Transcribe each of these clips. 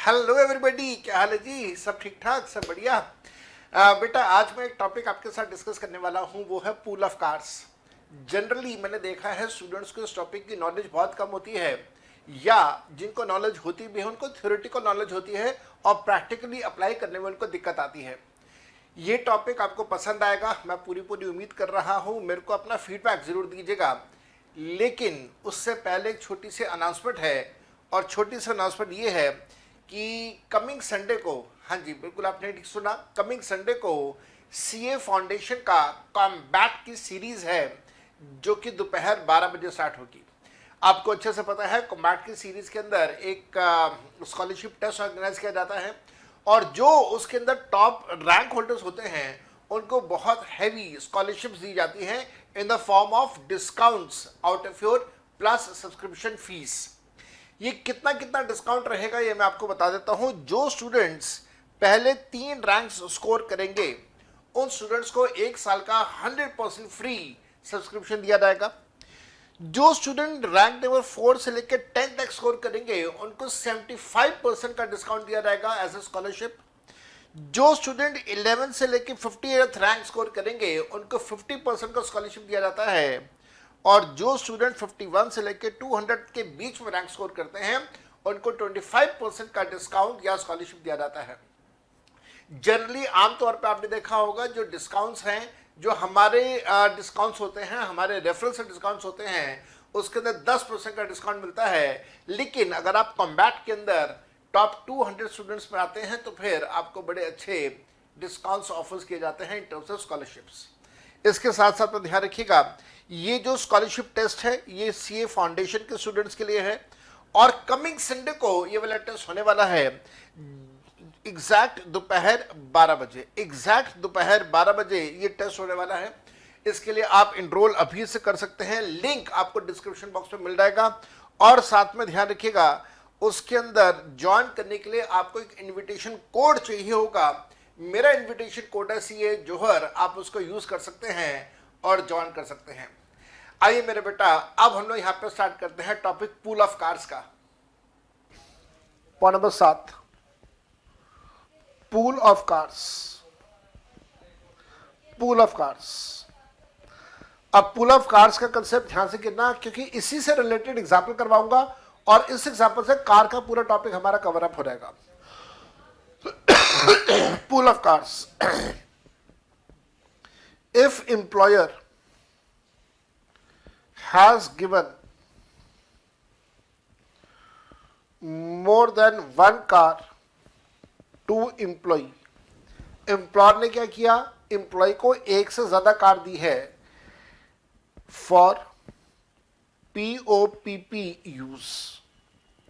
Hello everybody, क्या हाल है जी? सब ठीक ठाक, सब बढ़िया। बेटा, आज मैं एक टॉपिक आपके साथ डिस्कस करने वाला हूँ, वो है पूल ऑफ कार्स। जनरली मैंने देखा है स्टूडेंट्स को इस टॉपिक की नॉलेज बहुत कम होती है, या जिनको नॉलेज होती भी है उनको थ्योरेटिकल नॉलेज होती है और प्रैक्टिकली अप्लाई करने में उनको दिक्कत आती है। ये टॉपिक आपको पसंद आएगा, मैं पूरी पूरी उम्मीद कर रहा हूँ। मेरे को अपना फीडबैक ज़रूर दीजिएगा, लेकिन उससे पहले एक छोटी सी अनाउंसमेंट है। और छोटी सी अनाउंसमेंट ये है कि कमिंग संडे को, हाँ जी बिल्कुल आपने ठीक सुना, कमिंग संडे को सीए फाउंडेशन का कॉम्बैट की सीरीज है, जो कि दोपहर 12 बजे स्टार्ट होगी। आपको अच्छे से पता है, कॉम्बैट की सीरीज के अंदर एक स्कॉलरशिप टेस्ट ऑर्गेनाइज किया जाता है, और जो उसके अंदर टॉप रैंक होल्डर्स होते हैं उनको बहुत हैवी स्कॉलरशिप्स दी जाती हैं in the form of discounts out of your plus subscription fees. ये कितना कितना डिस्काउंट रहेगा ये मैं आपको बता देता हूं। जो स्टूडेंट्स पहले 3 रैंक्स स्कोर करेंगे उन स्टूडेंट्स को 1 साल का 100% फ्री सब्सक्रिप्शन दिया जाएगा। जो स्टूडेंट रैंक नंबर 4 से लेकर 10 तक स्कोर करेंगे उनको 75% का डिस्काउंट दिया जाएगा एज ए स्कॉलरशिप। जो स्टूडेंट 11 से लेकर 58th रैंक स्कोर करेंगे उनको 50% का स्कॉलरशिप दिया जाता है, और जो स्टूडेंट 51 से लेकर 200 के बीच में रैंक स्कोर करते हैं उनको 25% का डिस्काउंट या स्कॉलरशिप दिया जाता है। जनरली आमतौर पर आपने देखा होगा जो डिस्काउंट्स हैं, जो हमारे डिस्काउंट्स होते हैं, हमारे रेफरल से डिस्काउंट्स होते हैं, उसके अंदर 10% का डिस्काउंट मिलता है। लेकिन अगर आप कॉम्बैट के अंदर टॉप 200 स्टूडेंट्स में आते हैं तो फिर आपको बड़े अच्छे डिस्काउंट्स ऑफर्स किए जाते हैं इन टर्म्स ऑफ स्कॉलरशिप्स। इसके साथ साथ में ध्यान रखिएगा, ये जो स्कॉलरशिप टेस्ट है ये सीए फाउंडेशन के स्टूडेंट्स के लिए है, और कमिंग संडे को ये वाला टेस्ट होने वाला है एग्जैक्ट दोपहर 12 बजे। एग्जैक्ट दोपहर 12 बजे ये टेस्ट होने वाला है। इसके लिए आप इनरोल अभी से कर सकते हैं, लिंक आपको डिस्क्रिप्शन बॉक्स में मिल जाएगा। और साथ में ध्यान रखिएगा, उसके अंदर ज्वाइन करने के लिए आपको एक इन्विटेशन कोड चाहिए होगा। मेरा इन्विटेशन कोड है सीए जोहर, आप उसको यूज कर सकते हैं और ज्वाइन कर सकते हैं। आइए मेरे बेटा, अब हम लोग यहां पर स्टार्ट करते हैं टॉपिक पूल ऑफ कार्स का। Point number 7, pool of cars. Pool of cars, अब पूल ऑफ कार्स का कंसेप्ट ध्यान से गिनना, क्योंकि इसी से रिलेटेड एग्जाम्पल करवाऊंगा और इस एग्जाम्पल से कार का पूरा टॉपिक हमारा कवर अप हो जाएगा। Pool of cars, if employer has given more than one car to employee, employer ने क्या किया, एम्प्लॉय को एक से ज्यादा कार दी है for POPP use.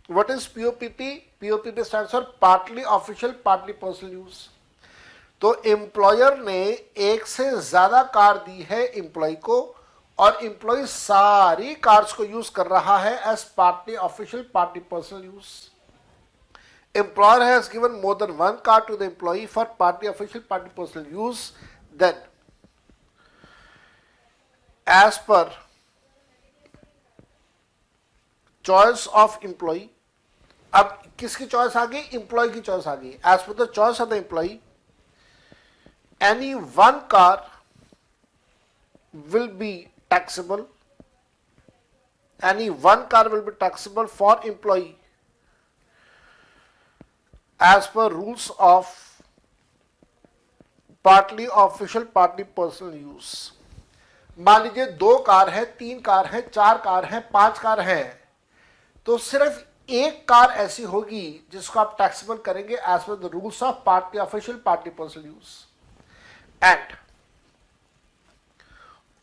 What is POPP? POPP stands for partly official partly personal use. तो एम्प्लॉयर ने एक से ज्यादा कार दी है एम्प्लॉय को, और एम्प्लॉय सारी कार्स को यूज कर रहा है as partly official partly personal use. Employer has given more than one car to the employee for partly official partly personal use, then as per choice of employee. अब किसकी choice आ गई? Employ की choice आ गई। As per the choice of the employee, any one car will be taxable. Any one car will be taxable for employee as per rules of partly official partly personal use. मान लीजिए 2 car है, 3 car है, 4 car है, 5 car है, तो सिर्फ एक car ऐसी होगी जिसको आप टैक्सेबल करेंगे as per the rules of partly official partly personal use. And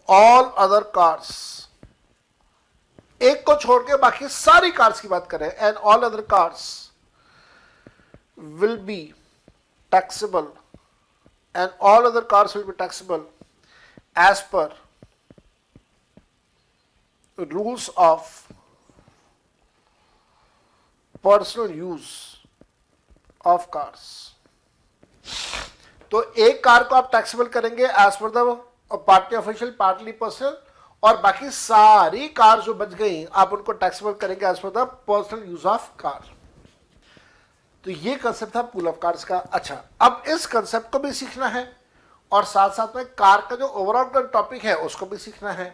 all other cars, एक को छोड़ के बाकी सारी कार्स की बात करें, and all other cars will be taxable, and all other cars will be taxable as per rules of personal use of cars. तो एक कार को आप टैक्सेबल करेंगे as per the partly official partly personal, और बाकी सारी car जो बच गई आप उनको टैक्सेबल करेंगे as per the personal use of car. तो ये कंसेप्ट था पूल ऑफ कार्स का। अच्छा, अब इस कंसेप्ट को भी सीखना है और साथ साथ में कार का जो ओवरऑल टॉपिक है उसको भी सीखना है।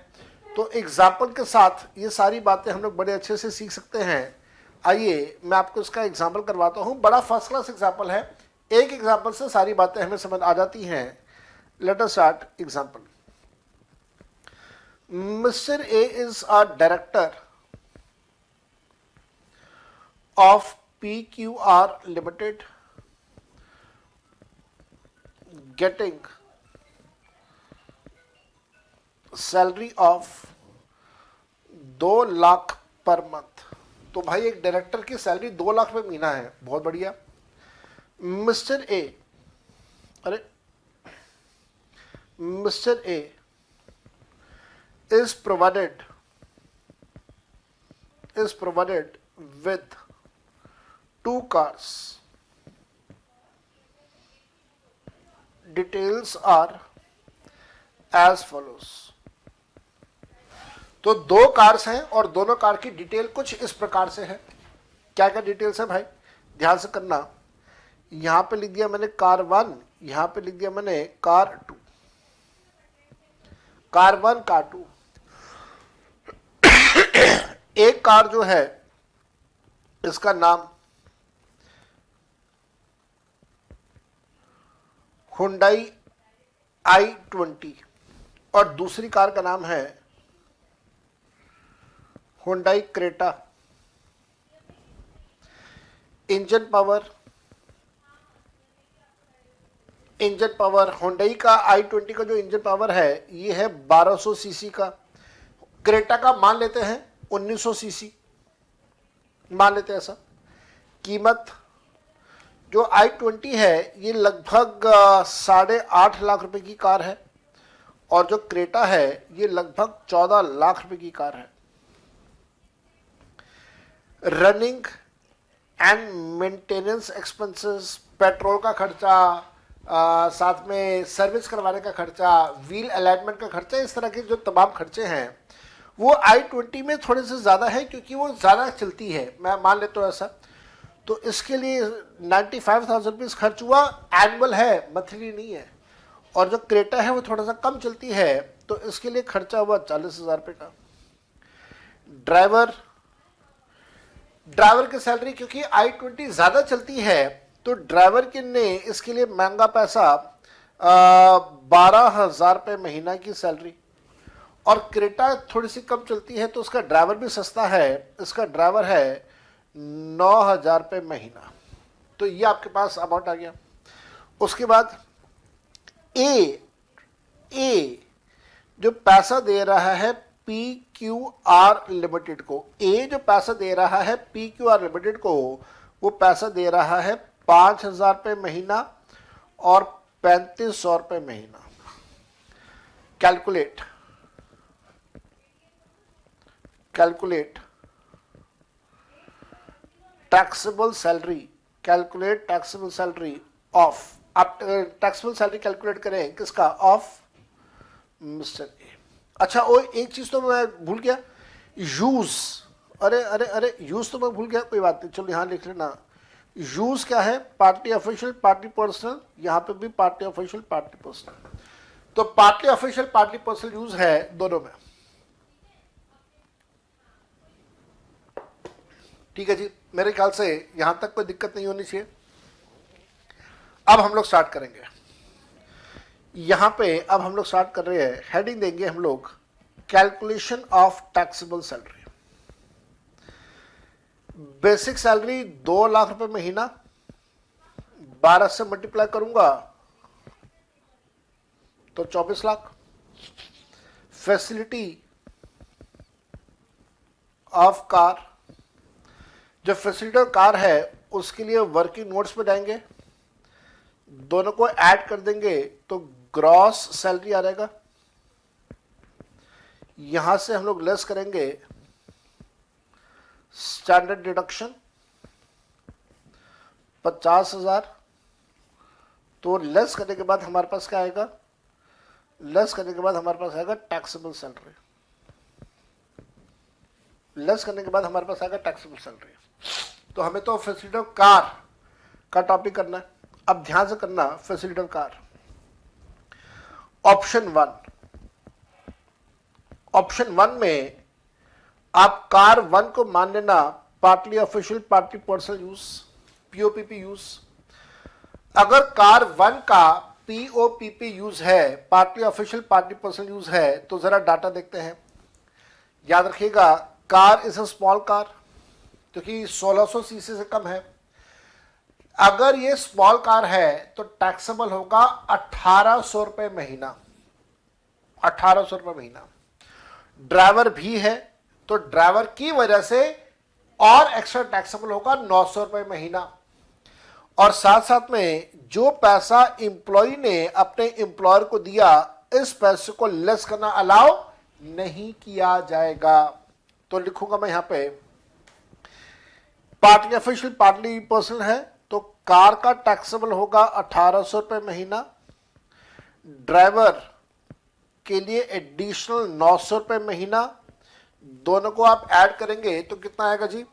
तो एग्जाम्पल के साथ ये सारी बातें हम लोग बड़े अच्छे से सीख सकते हैं। आइए मैं आपको इसका एग्जाम्पल करवाता हूँ, बड़ा फर्स्ट क्लास एग्जाम्पल है, एक एग्जाम्पल से सारी बातें हमें समझ आ जाती हैं। Let us start example. Mister A is a director of PQR Limited getting salary of 2 lakh per month. तो भाई एक डायरेक्टर की सैलरी 2 लाख रुपए महीना है, बहुत बढ़िया। मिस्टर ए, अरे mister A is provided with 2 cars. Details are as follows. तो 2 कार्स हैं और दोनों कार की डिटेल कुछ इस प्रकार से है। क्या क्या डिटेल्स है भाई, ध्यान से करना। यहां पे लिख दिया मैंने कार 1, यहां पे लिख दिया मैंने कार 2, कार 1 कार 2। एक कार जो है इसका नाम हुंडई i20 और दूसरी कार का नाम है Hyundai Creta. Engine power Hyundai का i20 का जो इंजन पावर है ये है 1200 सीसी का, क्रेटा का मान लेते हैं 1900 सीसी, मान लेते हैं ऐसा। कीमत जो i20 है ये लगभग 8.5 लाख रुपए की कार है और जो क्रेटा है ये लगभग 14 लाख रुपए की कार है। Running and maintenance expenses, petrol का खर्चा, साथ में सर्विस करवाने का खर्चा, व्हील अलाइनमेंट का खर्चा, इस तरह के जो तमाम खर्चे हैं वो i20 में थोड़े से ज़्यादा है क्योंकि वो ज़्यादा चलती है, मैं मान लेता हूँ ऐसा। तो इसके लिए 95,000 रुपीज़ खर्च हुआ, एनुअल है, मंथली नहीं है। और जो क्रेटा है वो थोड़ा सा कम चलती है तो इसके लिए खर्चा हुआ 40,000 रुपये का। ड्राइवर की सैलरी, क्योंकि i20 ज़्यादा चलती है तो ड्राइवर के ने इसके लिए महंगा पैसा 12,000 रुपये महीना की सैलरी। और क्रेटा थोड़ी सी कम चलती है तो उसका ड्राइवर भी सस्ता है, इसका ड्राइवर है 9,000 रुपये महीना। तो ये आपके पास अमाउंट आ गया। उसके बाद ए जो पैसा दे रहा है PQR लिमिटेड को, ए जो पैसा दे रहा है PQR लिमिटेड को, वो पैसा दे रहा है 5,000 रुपये महीना और 3,500 रुपये महीना। Calculate taxable salary, calculate taxable salary of, आप टैक्सेबल सैलरी कैलकुलेट करें किसका, ऑफ मिस्टर ए। अच्छा, वो एक चीज तो मैं भूल गया, यूज, अरे यूज तो मैं भूल गया, कोई बात नहीं, चलो यहां लिख लेना। यूज क्या है, पार्टी ऑफिशियल पार्टी पर्सनल, यहां पे भी पार्टी ऑफिशियल पार्टी पर्सनल। तो party official party personal use है दोनों में। ठीक है जी, मेरे ख्याल से यहां तक कोई दिक्कत नहीं होनी चाहिए। अब हम लोग स्टार्ट करेंगे। यहां पे अब हम लोग स्टार्ट कर रहे हैं, हेडिंग देंगे हम लोग calculation of taxable salary. Basic salary 2 lakh रुपए महीना, 12 से मल्टीप्लाई करूंगा तो 24 लाख। फैसिलिटी ऑफ कार, जो फैसिलिटी ऑफ कार है उसके लिए वर्किंग नोट्स पे जाएंगे, दोनों को ऐड कर देंगे तो ग्रॉस सैलरी आ जाएगा। यहां से हम लोग लेस करेंगे स्टैंडर्ड डिडक्शन 50,000। तो लेस करने के बाद हमारे पास क्या आएगा, लेस करने के बाद हमारे पास आएगा टैक्सेबल सैलरी, लेस करने के बाद हमारे पास आएगा टैक्सेबल सैलरी। तो हमें तो फैसिलिटी ऑफ कार का टॉपिक करना है। अब ध्यान से करना, facility of car. Option one में आप कार वन को मान लेना partly official partly personal use, POPP use. अगर कार वन का पीओपीपी यूज है, partly official partly personal use है, तो जरा डाटा देखते हैं। याद रखिएगा, car is a small car, क्योंकि 1600 सीसी से कम है। अगर ये स्मॉल कार है तो टैक्सेबल होगा 1800 रुपए महीना, 1800 रुपए महीना। ड्राइवर भी है तो ड्राइवर की वजह से और एक्स्ट्रा टैक्सेबल होगा 900 रुपए महीना। और साथ साथ में जो पैसा एम्प्लॉय ने अपने एम्प्लॉयर को दिया, इस पैसे को लेस करना अलाउ नहीं किया जाएगा। तो लिखूंगा मैं यहां पे पार्टली ऑफिशियल पार्टली पर्सनल है तो कार का टैक्सेबल होगा 1800 रुपए महीना, ड्राइवर के लिए एडिशनल 900 रुपए महीना। दोनों को आप ऐड करेंगे तो कितना आएगा जी,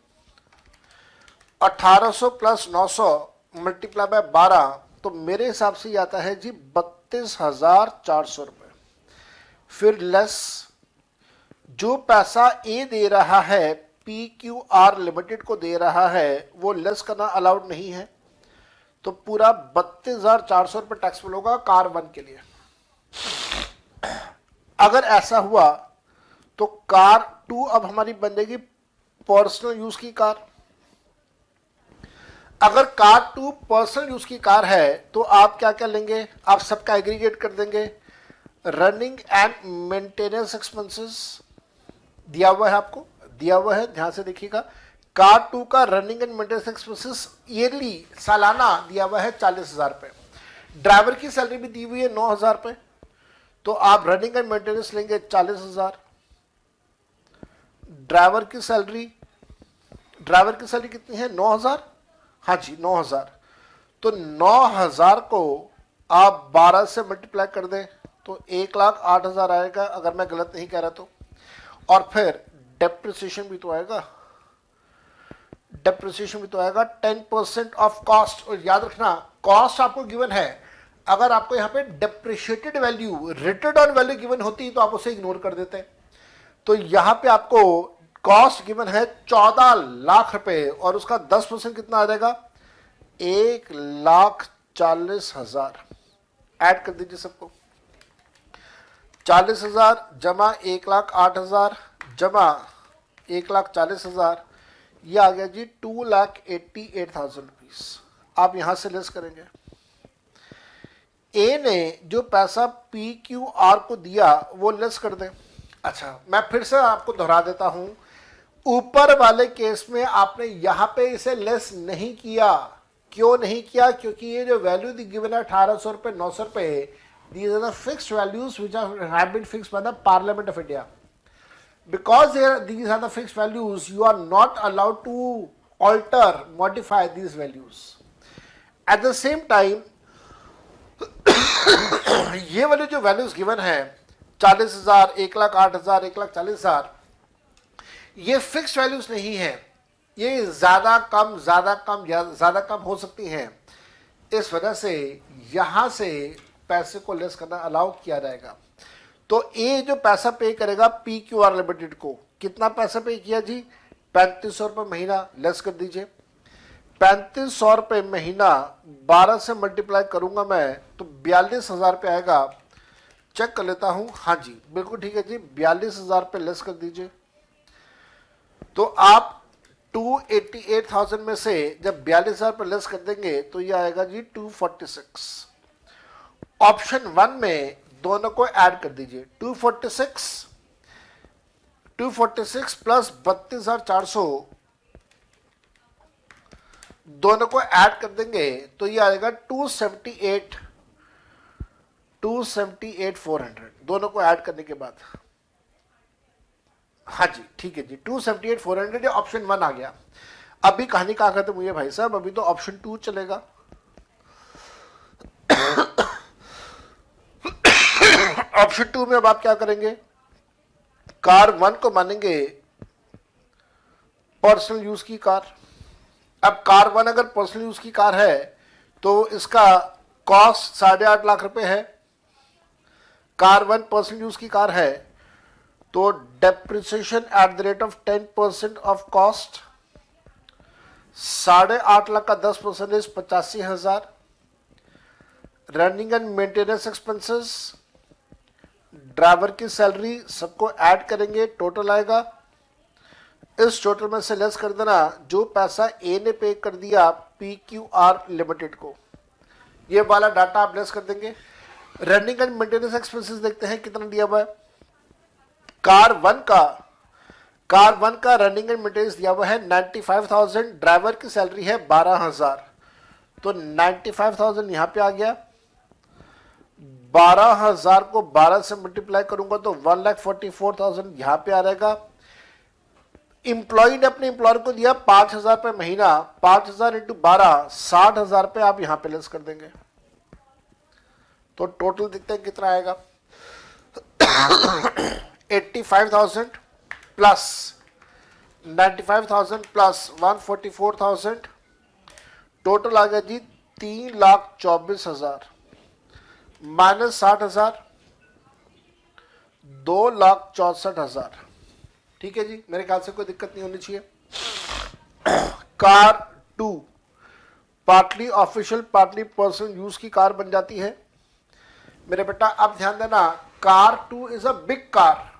1800 प्लस 900 मल्टीप्लाई बाय 12, तो मेरे हिसाब से आता है जी 32,400 रुपए। फिर लेस जो पैसा ए दे रहा है, PQR लिमिटेड को दे रहा है, वो लेस करना अलाउड नहीं है, तो पूरा 32,400 रुपए टैक्सेबल होगा कार वन के लिए। अगर ऐसा हुआ तो कार टू अब हमारी बनेगी पर्सनल यूज की कार। अगर कार टू पर्सनल यूज की कार है तो आप क्या क्या लेंगे, आप सबका एग्रीगेट कर देंगे। रनिंग एंड मेंटेनेंस एक्सपेंसेस दिया हुआ है, आपको दिया हुआ है, ध्यान से देखिएगा। कार टू का running and maintenance expenses yearly सालाना दिया हुआ है 40,000 रुपए। ड्राइवर की सैलरी भी दी हुई है 9,000 रुपए, तो आप रनिंग एंड मेंटेनेंस लेंगे 40,000। ड्राइवर की सैलरी कितनी है, 9,000। हाँ जी 9,000, तो 9,000 को आप 12 से मल्टीप्लाई कर दें तो 1,08,000 आएगा, अगर मैं गलत नहीं कह रहा तो। और फिर डेप्रिसिएशन भी तो आएगा, 10% ऑफ कॉस्ट। और याद रखना, कॉस्ट आपको गिवन है, अगर आपको यहाँ पे depreciated value, return on value given होती तो आप उसे इग्नोर कर देते। तो यहाँ पे आपको कॉस्ट गिवन है 14 लाख रुपए, और उसका 10% कितना आ जाएगा, 1,40,000। ऐड कर दीजिए सबको, 40,000 जमा 1,08,000 जमा 1,40,000, ये आ गया जी 2,88,000 रुपीज। आप यहां से लेस करेंगे। ए ने जो पैसा PQR को दिया वो लेस कर दें। अच्छा, मैं फिर से आपको दोहरा देता हूं, ऊपर वाले केस में आपने यहां पे इसे लेस नहीं किया। क्यों नहीं किया, क्योंकि ये जो वैल्यू गिवन है 1800 रुपए, 900 रुपए, these are the fixed values which have been fixed by the Parliament of India. Because these are the fixed values, you are not allowed to alter, modify these values. At the same time, ये वाले जो values given है 40,000, 1,08,000, 1,40,000, ये fixed values नहीं है, ये ज्यादा कम हो सकती हैं। इस वजह से यहां से पैसे को लेस करना अलाउ किया जाएगा। तो ए जो पैसा पे करेगा PQR लिमिटेड को, कितना पैसा पे किया जी, 3500 रुपये महीना, लेस कर दीजिए। 3500 रुपये महीना 12 से मल्टीप्लाई करूंगा मैं तो 42,000 रुपये आएगा। चेक कर लेता हूं, हाँ जी बिल्कुल ठीक है जी, 42,000 रुपये लेस कर दीजिए। तो आप 288,000 में से जब 42,000 रुपये लेस कर देंगे तो ये आएगा जी 246। ऑप्शन वन में दोनों को ऐड कर दीजिए, 246 प्लस 32,400, दोनों को ऐड कर देंगे तो ये आएगा 278,400 दोनों को ऐड करने के बाद। हाँ जी ठीक है जी, 278,400 ऑप्शन वन आ गया। अभी कहानी कहाँ खत्म हुई है भाई साहब, अभी तो ऑप्शन टू चलेगा। ऑप्शन टू में अब आप क्या करेंगे, कार वन को मानेंगे पर्सनल यूज की कार, अब कार 1 अगर पर्सनल यूज की कार है तो इसका कॉस्ट 8.5 लाख रुपए है। कार 1 पर्सनल यूज की कार है तो depreciation at the rate of 10% of cost, 8.5 lakh का 10% 85,000। Running and maintenance expenses, driver की सैलरी सबको ऐड करेंगे, टोटल आएगा। इस टोटल में से लेस कर देना जो पैसा ए ने पे कर दिया PQR लिमिटेड को, ये वाला डाटा आप लेस कर देंगे। रनिंग एंड मेंटेनेंस एक्सपेंसेस देखते हैं कितना दिया हुआ है। कार 1 का रनिंग एंड मेंटेनेंस दिया हुआ है 95,000, ड्राइवर की सैलरी है 12,000, तो 95,000 यहां पे आ गया। 12,000 को 12 से मल्टीप्लाई करूंगा तो 1,44,000 यहां पे आ रहेगा। इंप्लॉय ने अपने एम्प्लॉयर को दिया 5,000 रुपये महीना, 5,000 इंटू 12, 60,000 रुपये आप यहां पे लेस कर देंगे, तो टोटल देखते हैं कितना आएगा। 85,000 प्लस 95,000 प्लस 144,000, टोटल आ गया जी 3,24,000 माइनस 60,000, 2,64,000। ठीक है जी, मेरे ख्याल से कोई दिक्कत नहीं होनी चाहिए। Car 2 partly official partly personal use की कार बन जाती है। मेरे बेटा अब ध्यान देना, car 2 is a big car,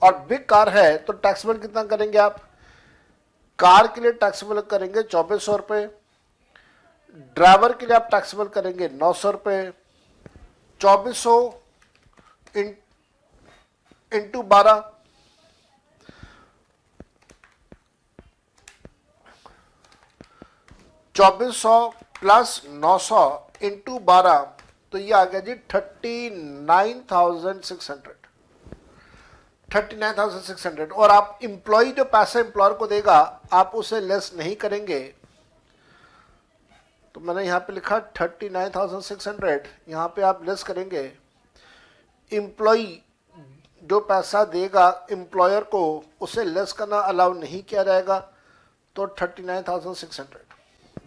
और बिग कार है तो टैक्सेबल कितना करेंगे आप? कार के लिए टैक्सेबल करेंगे 2,400 रुपये, ड्राइवर के लिए आप टैक्सेबल करेंगे 900 रुपये। 2,400 इंटू 12, 2,400 प्लस 900 इंटू 12, तो ये आ गया जी 39,600। 39,600, और आप इंप्लॉय जो पैसा एम्प्लॉयर को देगा आप उसे लेस नहीं करेंगे, तो मैंने यहां पे लिखा 39,600, यहां पे आप लेस करेंगे। इंप्लॉय जो पैसा देगा एम्प्लॉयर को उसे लेस करना अलाउ नहीं किया जाएगा, तो 39,600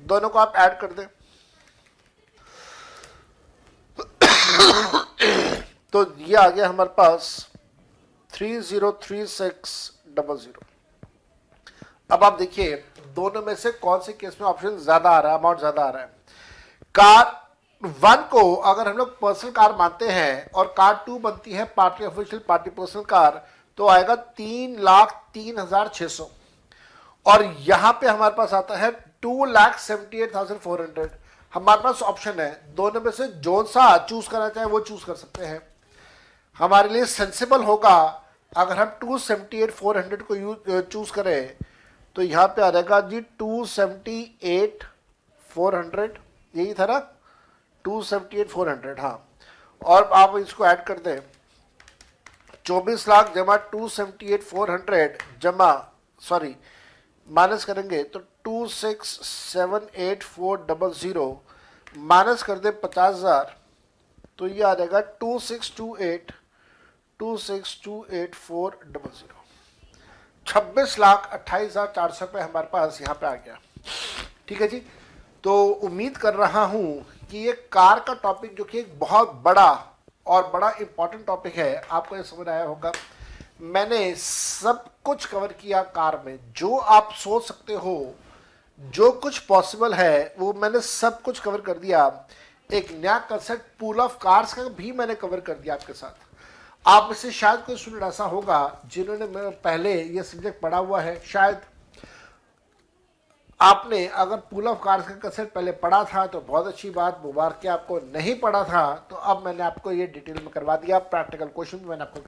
दोनों को आप ऐड कर दें तो ये आ गया हमारे पास 303600। अब आप देखिए दोनों में से कौन से केस में ऑप्शन ज्यादा आ रहा है, अमाउंट ज्यादा आ रहा है। कार 1 को अगर हम लोग पर्सनल कार मानते हैं और कार 2 बनती है party official party personal car, तो आएगा 3,03,600, और यहां पे हमारे पास आता है 2,78,400। हमारे पास ऑप्शन है, दोनों में से जो सा चूज करना चाहे वो चूज कर सकते हैं। हमारे लिए सेंसिबल होगा अगर हम 278,400 को चूज करें, तो यहां पे आ जाएगा जी 278,400, यही था ना, 278,400। हाँ, और आप इसको ऐड कर दें, 24 लाख जमा 278,400 जमा सॉरी माइनस करेंगे तो 26,78,400 माइनस कर दे 50,000, तो ये आ जाएगा 26,28,400। 26,28,400 रुपये हमारे पास यहाँ पे आ गया। ठीक है जी, तो उम्मीद कर रहा हूँ कि ये कार का टॉपिक जो कि एक बहुत बड़ा और बड़ा इंपॉर्टेंट टॉपिक है, आपको ये समझ आया होगा। मैंने सब कुछ कवर किया कार में, जो आप सोच सकते हो, जो कुछ पॉसिबल है वो मैंने सब कुछ कवर कर दिया। एक नया कंसेप्ट पूल ऑफ कार्स का भी मैंने कवर कर दिया आपके साथ। आप में से शायद कोई स्टूडेंट ऐसा होगा जिन्होंने पहले ये सब्जेक्ट पढ़ा हुआ है, शायद आपने अगर पूल ऑफ कार्स का कंसेप्ट पहले पढ़ा था तो बहुत अच्छी बात, मुबारक। आपको नहीं पढ़ा था तो अब मैंने आपको ये डिटेल में करवा दिया। प्रैक्टिकल क्वेश्चन मैंने आपको